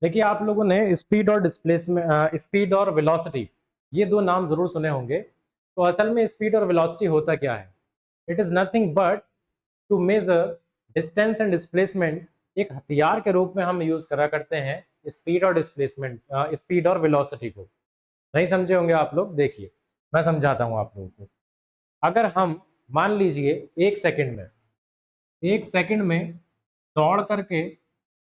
देखिए आप लोगों ने स्पीड और डिस्प्लेसमेंट, स्पीड और वेलोसिटी, ये दो नाम जरूर सुने होंगे। तो असल में स्पीड और वेलोसिटी होता क्या है? It is nothing but to measure distance and displacement. एक हथियार के रूप में हम यूज करा करते हैं स्पीड और डिस्प्लेसमेंट, स्पीड और वेलोसिटी को। नहीं समझे होंगे आप लोग, देखिए मैं समझाता हूँ आप लोगों को। अगर हम मान लीजिए एक सेकंड में दौड़ करके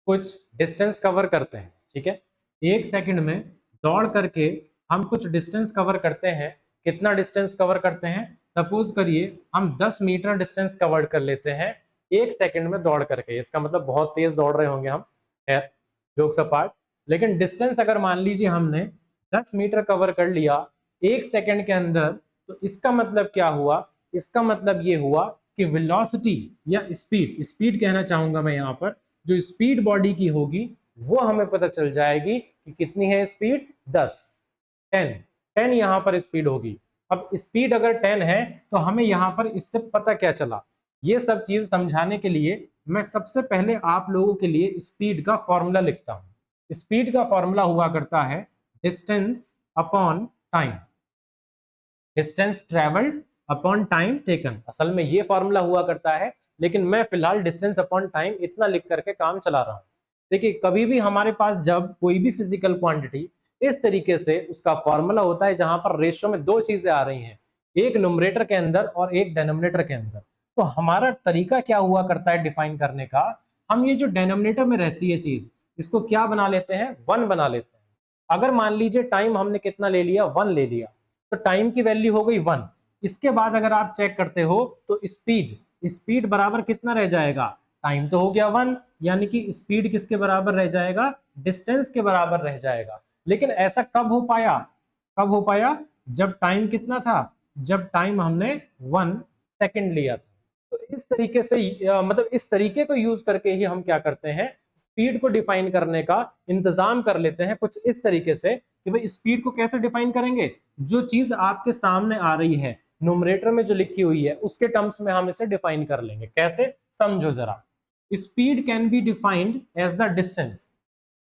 कुछ डिस्टेंस कवर करते हैं, ठीक है। एक सेकंड में दौड़ करके हम कुछ डिस्टेंस कवर करते हैं। कितना डिस्टेंस कवर करते हैं? सपोज करिए हम 10 मीटर डिस्टेंस कवर कर लेते हैं एक सेकंड में दौड़ करके। इसका मतलब बहुत तेज दौड़ रहे होंगे हम, है जोक्स अपार्ट। लेकिन डिस्टेंस अगर मान लीजिए हमने 10 मीटर कवर कर लिया एक सेकंड के अंदर, तो इसका मतलब क्या हुआ? इसका मतलब ये हुआ कि वेलोसिटी या स्पीड, स्पीड कहना चाहूंगा मैं यहाँ पर, जो स्पीड बॉडी की होगी वो हमें पता चल जाएगी कि कितनी है स्पीड। 10, 10, 10 यहाँ पर स्पीड होगी। अब स्पीड अगर 10 है तो हमें यहाँ पर इससे पता क्या चला? ये सब चीज समझाने के लिए मैं सबसे पहले आप लोगों के लिए स्पीड का फॉर्मूला लिखता हूं। स्पीड का फॉर्मूला हुआ करता है distance upon time, distance travelled upon time taken. असल में ये फॉर्मूला हुआ करता है, लेकिन मैं फिलहाल डिस्टेंस अपॉन टाइम इतना लिख करके काम चला रहा हूं। देखिए कभी भी हमारे पास जब कोई भी फिजिकल क्वांटिटी इस तरीके से उसका फॉर्मूला होता है जहां पर रेशियो में दो चीजें आ रही हैं, एक न्यूमरेटर के अंदर और एक डिनोमिनेटर के अंदर, तो हमारा तरीका क्या हुआ करता है डिफाइन करने का? हम ये जो डिनोमिनेटर में रहती है चीज, इसको क्या बना लेते हैं? 1 बना लेते हैं। अगर मान लीजिए टाइम हमने कितना ले लिया? 1 ले लिया, तो टाइम की वैल्यू हो गई 1। इसके बाद अगर आप चेक करते हो तो स्पीड, स्पीड बराबर कितना रह जाएगा? टाइम तो हो गया 1, यानी कि स्पीड किसके बराबर रह जाएगा? डिस्टेंस के बराबर रह जाएगा। लेकिन ऐसा कब हो पाया? कब हो पाया? जब टाइम कितना था? जब टाइम हमने 1 सेकंड लिया था। तो इस तरीके से मतलब इस तरीके को यूज करके ही हम क्या करते हैं, स्पीड को डिफाइन करने का इंतजाम कर लेते हैं कुछ इस तरीके से कि भाई स्पीड को कैसे डिफाइन करेंगे? जो चीज आपके सामने आ रही है न्यूमरेटर में जो लिखी हुई है उसके टर्म्स में हम इसे डिफाइन कर लेंगे। कैसे? समझो जरा। Speed can be defined as the distance.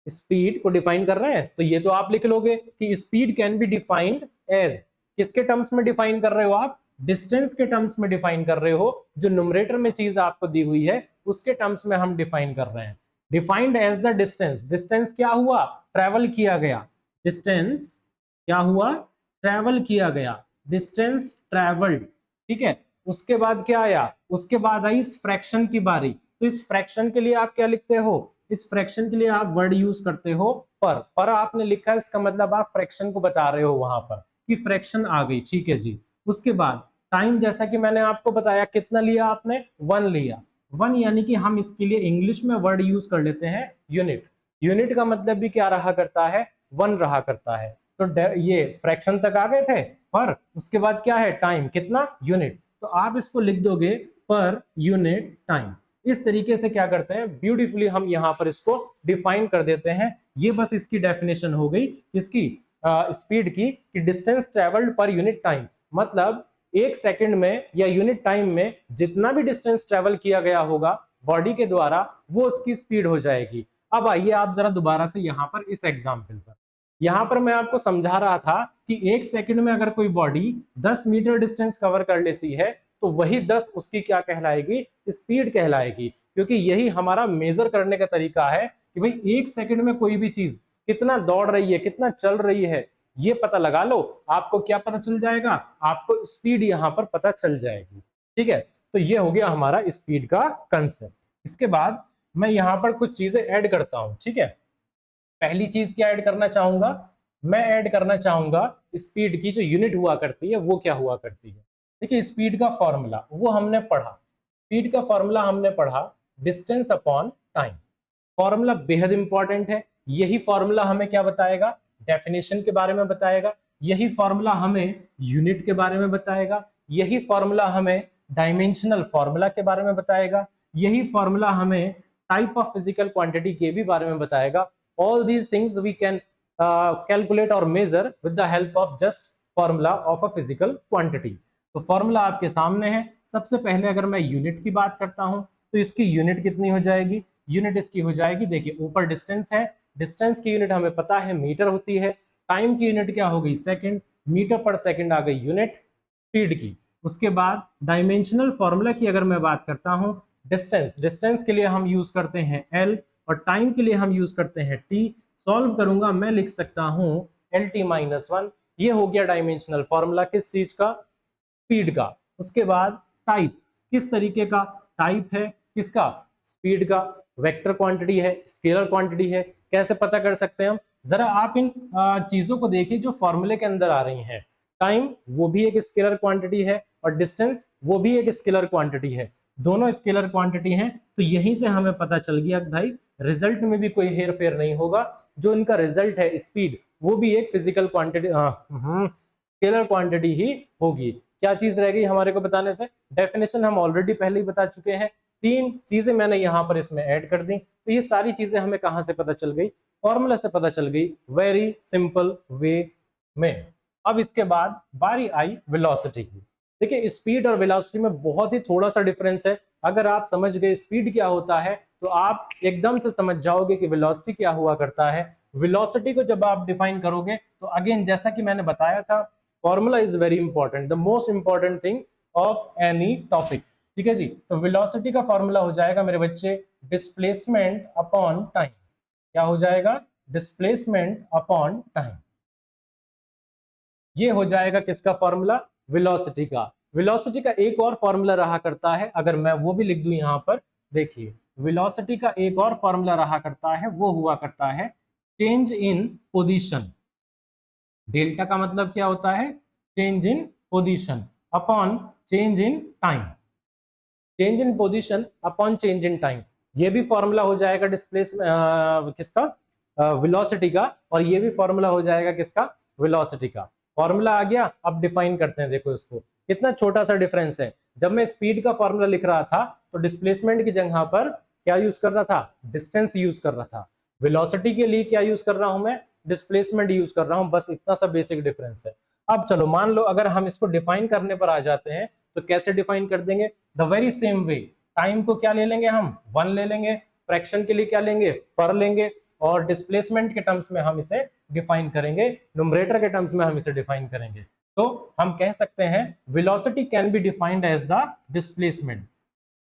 Speed को डिफाइन कर रहे हैं तो ये तो आप लिख लोगे कि speed can be defined as, किसके टर्म्स में डिफाइन कर रहे हो आप? डिस्टेंस के टर्म्स में डिफाइन कर रहे हो। जो न्यूमरेटर में चीज आपको दी हुई है उसके टर्म्स में हम डिफाइन कर रहे हैं। Defined as the distance, distance क्या हुआ? ट्रेवल किया गया। डिस्टेंस क्या हुआ? ट्रेवल किया गया, डिस्टेंस ट्रेवल्ड। ठीक है, उसके बाद क्या आया? उसके बाद आई इस फ्रैक्शन की बारी। तो इस फ्रैक्शन के लिए आप क्या लिखते हो? इस फ्रैक्शन के लिए आप वर्ड यूज करते हो पर आपने लिखा है, इसका मतलब आप फ्रैक्शन को बता रहे हो वहां पर कि फ्रैक्शन आ गई। ठीक है जी। उसके बाद टाइम, जैसा कि मैंने आपको बताया, कितना लिया आपने? 1 लिया। 1 यानी कि हम इसके लिए इंग्लिश में वर्ड यूज कर लेते हैं यूनिट। यूनिट का मतलब भी क्या रहा करता है? 1 रहा करता है। तो ये फ्रैक्शन तक आ गए थे, पर उसके बाद क्या है? टाइम, कितना? यूनिट। तो आप इसको लिख दोगे पर यूनिट टाइम। इस तरीके से क्या करते हैं, ब्यूटीफुली हम यहां पर इसको डिफाइन कर देते हैं। ये बस इसकी डेफिनेशन हो गई इसकी स्पीड की, कि distance travelled per unit time. मतलब एक सेकंड में या यूनिट टाइम में जितना भी डिस्टेंस ट्रेवल किया गया होगा बॉडी के द्वारा, वो उसकी स्पीड हो जाएगी। अब आइए आप जरा दोबारा से यहां पर इस एग्जाम्पल पर, यहां पर मैं आपको समझा रहा था कि एक सेकंड में अगर कोई बॉडी 10 मीटर डिस्टेंस कवर कर लेती है तो वही 10 उसकी क्या कहलाएगी? स्पीड कहलाएगी। क्योंकि यही हमारा मेजर करने का तरीका है कि भाई एक सेकंड में कोई भी चीज कितना दौड़ रही है, कितना चल रही है, ये पता लगा लो। आपको क्या पता चल जाएगा? आपको स्पीड यहां पर पता चल जाएगी। ठीक है, तो ये हो गया हमारा स्पीड का कंसेप्ट। इसके बाद मैं यहां पर कुछ चीजें ऐड करता हूं। ठीक है, पहली चीज क्या ऐड करना चाहूंगा? मैं ऐड करना चाहूंगा स्पीड की जो यूनिट हुआ करती है वो क्या हुआ करती है। देखिए स्पीड का फॉर्मूला वो हमने पढ़ा, स्पीड का फॉर्मूला हमने पढ़ा डिस्टेंस अपॉन टाइम। फॉर्मूला बेहद इंपॉर्टेंट है। यही फॉर्मूला हमें क्या बताएगा? डेफिनेशन के बारे में बताएगा। यही फॉर्मूला हमें यूनिट के बारे में बताएगा। यही फॉर्मूला हमें डायमेंशनल फॉर्मूला के बारे में बताएगा। यही फॉर्मूला हमें टाइप ऑफ फिजिकल क्वांटिटी के भी बारे में बताएगा। All these things we can calculate और measure with the help of just formula of a physical quantity. तो फॉर्मूला आपके सामने है। सबसे पहले अगर मैं यूनिट की बात करता हूं तो इसकी यूनिट कितनी हो जाएगी? यूनिट इसकी हो जाएगी, देखिए ऊपर डिस्टेंस है, डिस्टेंस की यूनिट हमें पता है मीटर होती है, टाइम की यूनिट क्या हो गई सेकंड, मीटर पर सेकंड आ गई यूनिट स्पीड की। उसके बाद डायमेंशनल फॉर्मूला की अगर मैं बात करता हूं, डिस्टेंस के लिए हम यूज करते हैं एल और टाइम के लिए हम यूज करते हैं टी। सॉल्व करूंगा मैं लिख सकता हूं एल टी माइनस वन। ये हो गया डायमेंशनल फॉर्मूला किस चीज का, स्पीड का। उसके बाद टाइप, किस तरीके का टाइप है, किसका, स्पीड का। वेक्टर क्वांटिटी है, स्केलर क्वांटिटी है, कैसे पता कर सकते हैं हम, जरा आप इन चीजों को देखिए जो फॉर्मूले के अंदर आ रही हैं। टाइम वो भी एक स्केलर क्वांटिटी है और डिस्टेंस वो भी एक स्केलर क्वांटिटी है, दोनों स्केलर क्वांटिटी हैं। तो यहीं से हमें पता चल गया कि भाई रिजल्ट में भी कोई हेर फेर नहीं होगा, जो इनका रिजल्ट है स्पीड वो भी एक फिजिकल क्वांटिटी स्केलर क्वांटिटी ही होगी। क्या चीज रह गई हमारे को बताने से, डेफिनेशन हम ऑलरेडी पहले ही बता चुके हैं, तीन चीजें मैंने यहां पर इसमें ऐड कर दी। तो ये सारी चीजें हमें कहां से पता चल गई, फॉर्मूला से पता चल गई, वेरी सिंपल वे में। अब इसके बाद बारी आई वेलोसिटी की। देखिए स्पीड और वेलोसिटी में बहुत ही थोड़ा सा डिफरेंस है। अगर आप समझ गए स्पीड क्या होता है तो आप एकदम से समझ जाओगे कि वेलोसिटी क्या हुआ करता है। वेलोसिटी को जब आप डिफाइन करोगे तो अगेन जैसा कि मैंने बताया था, formula is very important, the most important thing of any topic. ठीक है जी, तो वेलोसिटी का फॉर्मूला हो जाएगा मेरे बच्चे डिस्प्लेसमेंट अपॉन टाइम। क्या हो जाएगा, डिस्प्लेसमेंट अपॉन टाइम। ये हो जाएगा किसका फॉर्मूला, वेलोसिटी का। वेलोसिटी का एक और फॉर्मूला रहा करता है, अगर मैं वो भी लिख दूं यहां पर, देखिए वेलोसिटी का एक और फॉर्मूला रहा करता है, वो हुआ करता है चेंज इन पोजीशन। डेल्टा का मतलब क्या होता है, change in position upon change in time. Change in position upon change in time, ये भी फॉर्मूला हो जाएगा डिस्प्लेस किसका, वेलोसिटी का, और ये भी फॉर्मूला हो जाएगा किसका, वेलोसिटी का। फॉर्मूला आ गया, अब डिफाइन करते हैं। देखो इसको कितना छोटा सा डिफरेंस है। जब मैं स्पीड का फॉर्मूला लिख रहा था तो डिस्प्लेसमेंट की जगह पर क्या यूज कर रहा था, डिस्टेंस यूज कर रहा था। वेलोसिटी के लिए क्या यूज कर रहा हूं मैं, डिस्प्लेसमेंट यूज कर रहा हूं। बस इतना सा बेसिक डिफरेंस है। अब चलो मान लो अगर हम इसको डिफाइन करने पर आ जाते हैं तो कैसे डिफाइन कर देंगे, the very same way. Time को क्या ले लेंगे हम, वन ले लेंगे, फ्रैक्शन के लिए क्या लेंगे, पर लेंगे, और डिस्प्लेसमेंट के टर्म्स में हम इसे डिफाइन करेंगे, न्यूमरेटर के टर्म्स में हम इसे डिफाइन करेंगे। तो हम कह सकते हैं velocity can be defined as the displacement,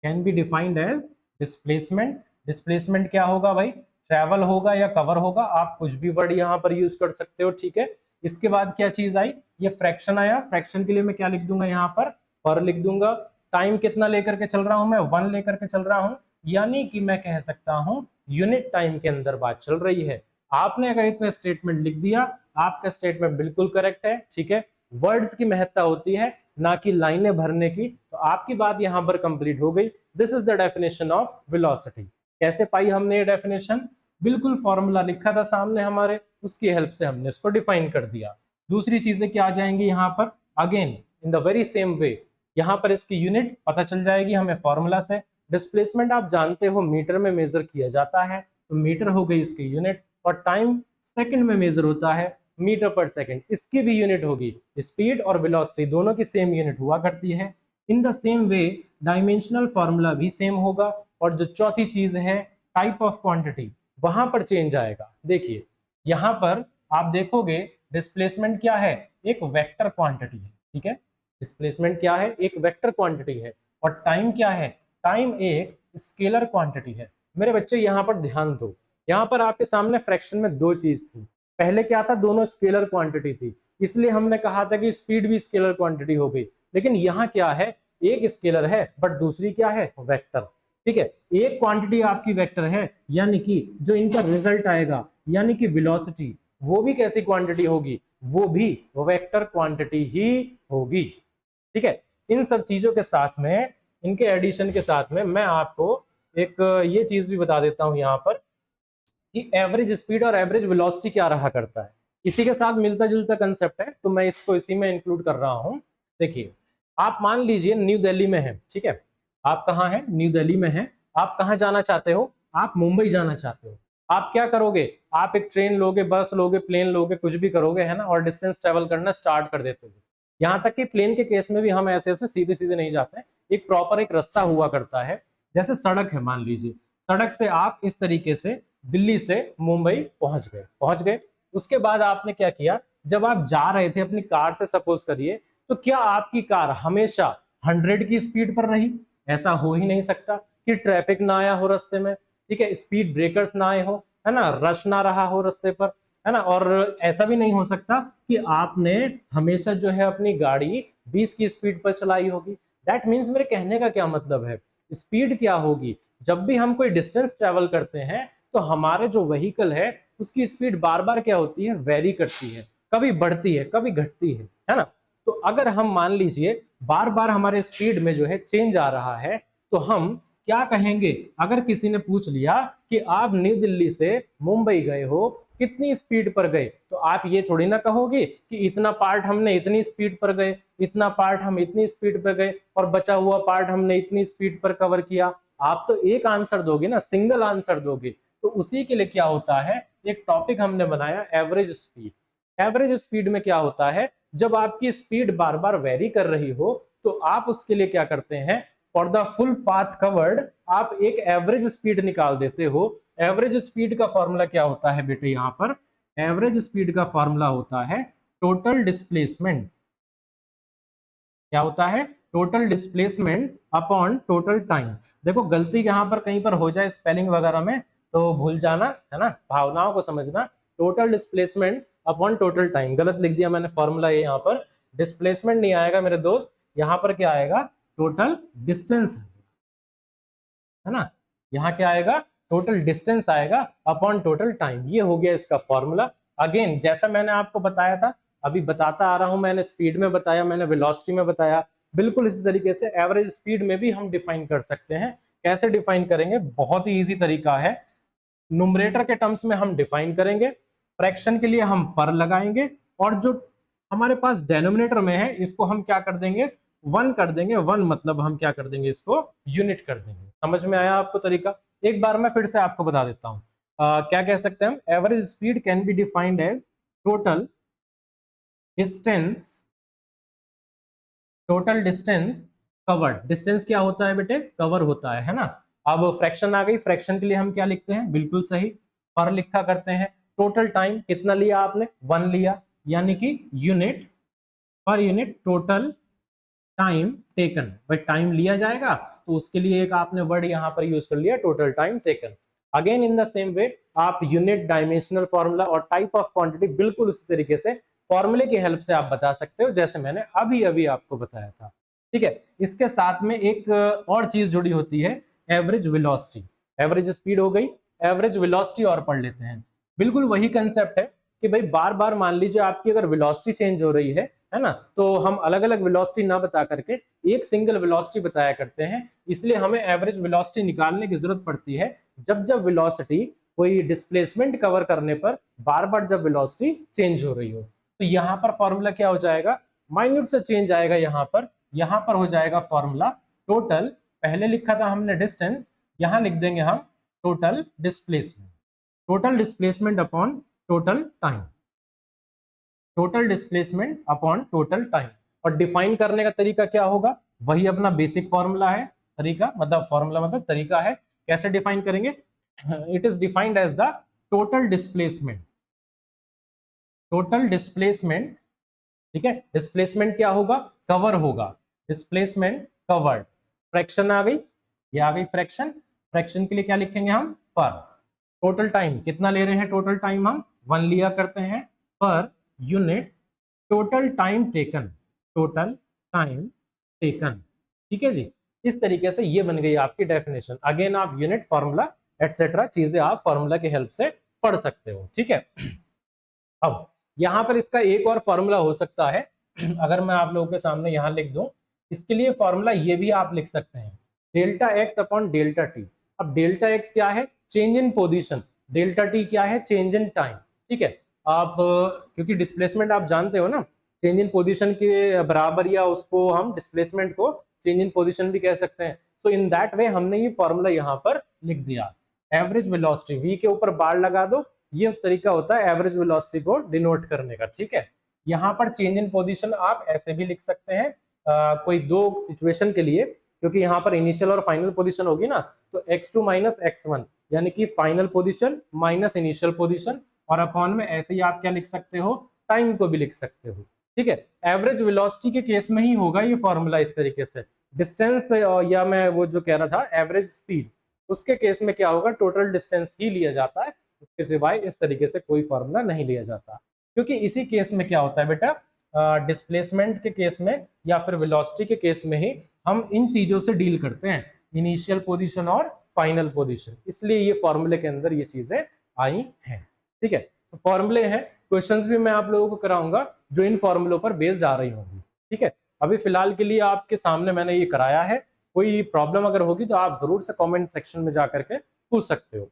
can be defined as displacement. Displacement क्या होगा भाई, ट्रैवल होगा या कवर होगा, आप कुछ भी वर्ड यहां पर यूज कर सकते हो। ठीक है, इसके बाद क्या चीज आई, ये फ्रैक्शन आया। फ्रैक्शन के लिए मैं क्या लिख दूंगा यहाँ पर लिख दूंगा। टाइम कितना लेकर के चल रहा हूं मैं, वन लेकर के चल रहा हूं, यानी कि मैं कह सकता हूं यूनिट टाइम के अंदर बात चल रही है। आपने अगर इतना स्टेटमेंट लिख दिया, आपका स्टेटमेंट बिल्कुल करेक्ट है। ठीक है, वर्ड्स की महत्ता होती है ना कि लाइनें भरने की, तो आपकी बात यहां पर कंप्लीट हो गई। This is the definition of velocity. कैसे पाई हमने ये डेफिनेशन, बिल्कुल फॉर्मूला लिखा था सामने हमारे, उसकी हेल्प से हमने इसको डिफाइन कर दिया। दूसरी चीजें क्या आ जाएंगी यहाँ पर, again in the very same way, यहाँ पर इसकी यूनिट पता चल जाएगी हमें फॉर्मूला से। डिस्प्लेसमेंट आप जानते हो मीटर में मेजर किया जाता है, तो मीटर हो गई इसकी यूनिट, और टाइम सेकंड में मेजर होता है, मीटर पर सेकंड, इसकी भी यूनिट होगी। स्पीड और वेलोसिटी दोनों की सेम यूनिट हुआ करती है। In the same way dimensional formula भी सेम होगा, और जो चौथी चीज है टाइप ऑफ क्वांटिटी, वहां पर चेंज आएगा। देखिए यहां पर आप देखोगे डिस्प्लेसमेंट क्या है, एक वेक्टर क्वांटिटी है। ठीक है, डिस्प्लेसमेंट क्या है, एक वेक्टर क्वांटिटी है, और टाइम क्या है, टाइम एक स्केलर क्वांटिटी है। मेरे बच्चे यहां पर ध्यान दो, यहां पर आपके सामने फ्रैक्शन में दो चीज थी। पहले क्या था, दोनों स्केलर क्वांटिटी थी, इसलिए हमने कहा था कि स्पीड भी स्केलर क्वांटिटी हो गई। लेकिन यहाँ क्या है, एक स्केलर है बट दूसरी क्या है, वेक्टर। ठीक है, एक क्वांटिटी आपकी वेक्टर है, यानी कि जो इनका रिजल्ट आएगा, यानी कि वेलोसिटी, वो भी कैसी क्वांटिटी होगी, वो भी वेक्टर क्वांटिटी ही होगी। ठीक है, इन सब चीजों के साथ में, इनके एडिशन के साथ में मैं आपको एक ये चीज भी बता देता हूं यहाँ पर कि एवरेज स्पीड और एवरेज वेलोसिटी क्या रहा करता है। इसी के साथ मिलता जुलता कंसेप्ट है, तो मैं इसको इसी में इंक्लूड कर रहा हूं। देखिए आप मान लीजिए न्यू दिल्ली में है, ठीक है, आप कहाँ हैं, न्यू दिल्ली में हैं, आप कहाँ जाना चाहते हो, आप मुंबई जाना चाहते हो। आप क्या करोगे, आप एक ट्रेन लोगे, बस लोगे, प्लेन लोगे, कुछ भी करोगे, है ना, और डिस्टेंस ट्रेवल करना स्टार्ट कर देते हो। यहाँ तक कि प्लेन के केस में भी हम ऐसे ऐसे सीधे सीधे नहीं जाते, एक प्रॉपर एक रास्ता हुआ करता है। जैसे सड़क है मान लीजिए, सड़क से आप इस तरीके से दिल्ली से मुंबई पहुंच गए। उसके बाद आपने क्या किया, जब आप जा रहे थे अपनी कार से सपोज करिए, तो क्या आपकी कार हमेशा 100 की स्पीड पर रही? ऐसा हो ही नहीं सकता कि ट्रैफिक ना आया हो रास्ते में, ठीक है, स्पीड ब्रेकर्स ना आए हो, है ना, रश ना रहा हो रास्ते पर, है ना, और ऐसा भी नहीं हो सकता कि आपने हमेशा जो है अपनी गाड़ी 20 की स्पीड पर चलाई होगी। दैट मीन्स, मेरे कहने का क्या मतलब है, स्पीड क्या होगी, जब भी हम कोई डिस्टेंस ट्रेवल करते हैं तो हमारे जो व्हीकल है उसकी स्पीड बार बार क्या होती है, वेरी करती है, कभी बढ़ती है कभी घटती है ना। तो अगर हम मान लीजिए बार बार हमारे स्पीड में जो है चेंज आ रहा है, तो हम क्या कहेंगे, अगर किसी ने पूछ लिया कि आप न्यू दिल्ली से मुंबई गए हो, कितनी स्पीड पर गए, तो आप ये थोड़ी ना कहोगे कि इतना पार्ट हमने इतनी स्पीड पर गए, इतना पार्ट हम इतनी स्पीड पर गए, और बचा हुआ पार्ट हमने इतनी स्पीड पर कवर किया। आप तो एक आंसर दोगे ना, सिंगल आंसर दोगे। तो उसी के लिए क्या होता है, एक टॉपिक हमने बनाया एवरेज स्पीड। एवरेज स्पीड में क्या होता है, जब आपकी स्पीड बार बार वेरी कर रही हो, तो आप उसके लिए क्या करते हैं, for the full path covered आप एक एवरेज स्पीड निकाल देते हो। एवरेज स्पीड का फॉर्मूला क्या होता है बेटे, यहां पर एवरेज स्पीड का फॉर्मूला होता है टोटल डिस्प्लेसमेंट। क्या होता है, total displacement upon total time. देखो गलती यहां पर कहीं पर हो जाए स्पेलिंग वगैरह में तो भूल जाना, है ना, भावनाओं को समझना। Total displacement upon total time, गलत लिख दिया मैंने फॉर्मूला, ये यहाँ पर डिस्प्लेसमेंट नहीं आएगा मेरे दोस्त, यहाँ पर क्या आएगा, टोटल डिस्टेंस, है ना, यहाँ क्या आएगा, टोटल डिस्टेंस आएगा अपॉन टोटल टाइम। ये हो गया इसका फॉर्मूला। अगेन जैसा मैंने आपको बताया था, अभी बताता आ रहा हूं, मैंने स्पीड में बताया, मैंने वेलोसिटी में बताया, बिल्कुल इसी तरीके से एवरेज स्पीड में भी हम डिफाइन कर सकते हैं। कैसे डिफाइन करेंगे, बहुत ही इजी तरीका है। न्यूमरेटर के टर्म्स में हम डिफाइन करेंगे, फ्रैक्शन के लिए हम पर लगाएंगे, और जो हमारे पास डेनोमिनेटर में है इसको हम क्या कर देंगे, वन कर देंगे। वन मतलब हम क्या कर देंगे, इसको यूनिट कर देंगे। समझ में आया आपको तरीका? एक बार मैं फिर से आपको बता देता हूं। क्या कह सकते हैं हम, average speed can be defined as total distance, total distance covered. Distance क्या होता है बेटे, कवर होता है ना। अब फ्रैक्शन आ गई, फ्रैक्शन के लिए हम क्या लिखते हैं, बिल्कुल सही, पर लिखा करते हैं। टोटल टाइम कितना लिया आपने, 1 लिया, यानी कि unit, per unit total time taken. भाई टाइम लिया जाएगा तो उसके लिए एक आपने वर्ड यहां पर यूज कर लिया, total time taken. Again in the same way आप यूनिट, डायमेंशनल फॉर्मूला और टाइप ऑफ क्वांटिटी बिल्कुल उसी तरीके से फॉर्मूले की हेल्प से आप बता सकते हो, जैसे मैंने अभी अभी आपको बताया था। ठीक है, इसके साथ में एक और चीज जुड़ी होती है, एवरेज वेलोसिटी। एवरेज स्पीड हो गई, एवरेज वेलोसिटी और पढ़ लेते हैं। बिल्कुल वही कंसेप्ट है कि भाई बार बार मान लीजिए आपकी अगर वेलोसिटी चेंज हो रही है ना, तो हम अलग अलग वेलोसिटी ना बता करके एक सिंगल वेलोसिटी बताया करते हैं। इसलिए हमें एवरेज वेलोसिटी निकालने की जरूरत पड़ती है जब जब वेलोसिटी कोई डिस्प्लेसमेंट कवर करने पर बार बार जब वेलोसिटी चेंज हो रही हो। तो यहाँ पर फॉर्मूला क्या हो जाएगा, माइन्यूट से चेंज आएगा, यहाँ पर हो जाएगा फॉर्मूला टोटल, पहले लिखा था हमने डिस्टेंस, यहां लिख देंगे हम total displacement. Total displacement upon total time, total displacement upon total time. और डिफाइन करने का तरीका क्या होगा, वही अपना बेसिक फॉर्मूला है। तरीका मतलब फॉर्मूला मतलब तरीका है, कैसे डिफाइन करेंगे, it is defined as the total displacement, total displacement. ठीक है, डिस्प्लेसमेंट क्या होगा, कवर होगा, डिस्प्लेसमेंट कवर्ड। फ्रैक्शन आ गई, ये आ गई फ्रैक्शन, फ्रैक्शन के लिए क्या लिखेंगे हम, पर। टोटल टाइम कितना ले रहे हैं, टोटल टाइम हम 1 लिया करते हैं, per unit total time taken, total time taken. ठीक है जी, इस तरीके से ये बन गई आपकी डेफिनेशन। अगेन आप यूनिट, फॉर्मूला एटसेट्रा चीजें आप फॉर्मूला की हेल्प से पढ़ सकते हो। ठीक है, अब यहां पर इसका एक और फॉर्मूला हो सकता है, अगर मैं आप लोगों के सामने यहां लिख दूं, इसके लिए फॉर्मूला ये भी आप लिख सकते हैं, delta x upon delta T. अब डेल्टा एक्स क्या है, change in position, delta T क्या है, चेंज इन टाइम। ठीक है, आप क्योंकि डिस्प्लेसमेंट आप जानते हो ना, चेंज इन पोजीशन के बराबर, या उसको हम डिस्प्लेसमेंट को चेंज इन पोजीशन भी कह सकते हैं। सो इन दैट वे हमने ये फॉर्मूला यहाँ पर लिख दिया, एवरेज वेलोसिटी, वी के ऊपर बार लगा दो, ये तरीका होता है एवरेज वेलोसिटी को डिनोट करने का। ठीक है, यहाँ पर चेंज इन पोजीशन आप ऐसे भी लिख सकते हैं, कोई दो सिचुएशन के लिए, क्योंकि यहाँ पर इनिशियल और फाइनल पोजीशन होगी ना, तो x2 माइनस x1 यानी कि final position minus initial position, और अपॉन में ऐसे ही आप क्या लिख सकते हो, टाइम को भी लिख सकते हो। ठीक है, एवरेज वेलोसिटी के केस में ही होगा ये फॉर्मूला इस तरीके से। डिस्टेंस या मैं वो जो कह रहा था एवरेज स्पीड, उसके केस में क्या होगा, टोटल डिस्टेंस ही लिया जाता है, उसके सिवाय इस तरीके से कोई फॉर्मूला नहीं लिया जाता। क्योंकि इसी केस में क्या होता है बेटा, डिस्प्लेसमेंट के केस में या फिर वेलोसिटी के केस में ही हम इन चीजों से डील करते हैं, इनिशियल पोजीशन और फाइनल पोजीशन, इसलिए ये फॉर्मूले के अंदर ये चीजें आई हैं। ठीक है, तो फॉर्मूले हैं, क्वेश्चंस भी मैं आप लोगों को कराऊंगा जो इन फॉर्मूलों पर बेस्ड आ रही होंगी। ठीक है, अभी फिलहाल के लिए आपके सामने मैंने ये कराया है, कोई प्रॉब्लम अगर होगी तो आप जरूर से कमेंट सेक्शन में जाकर के पूछ सकते हो।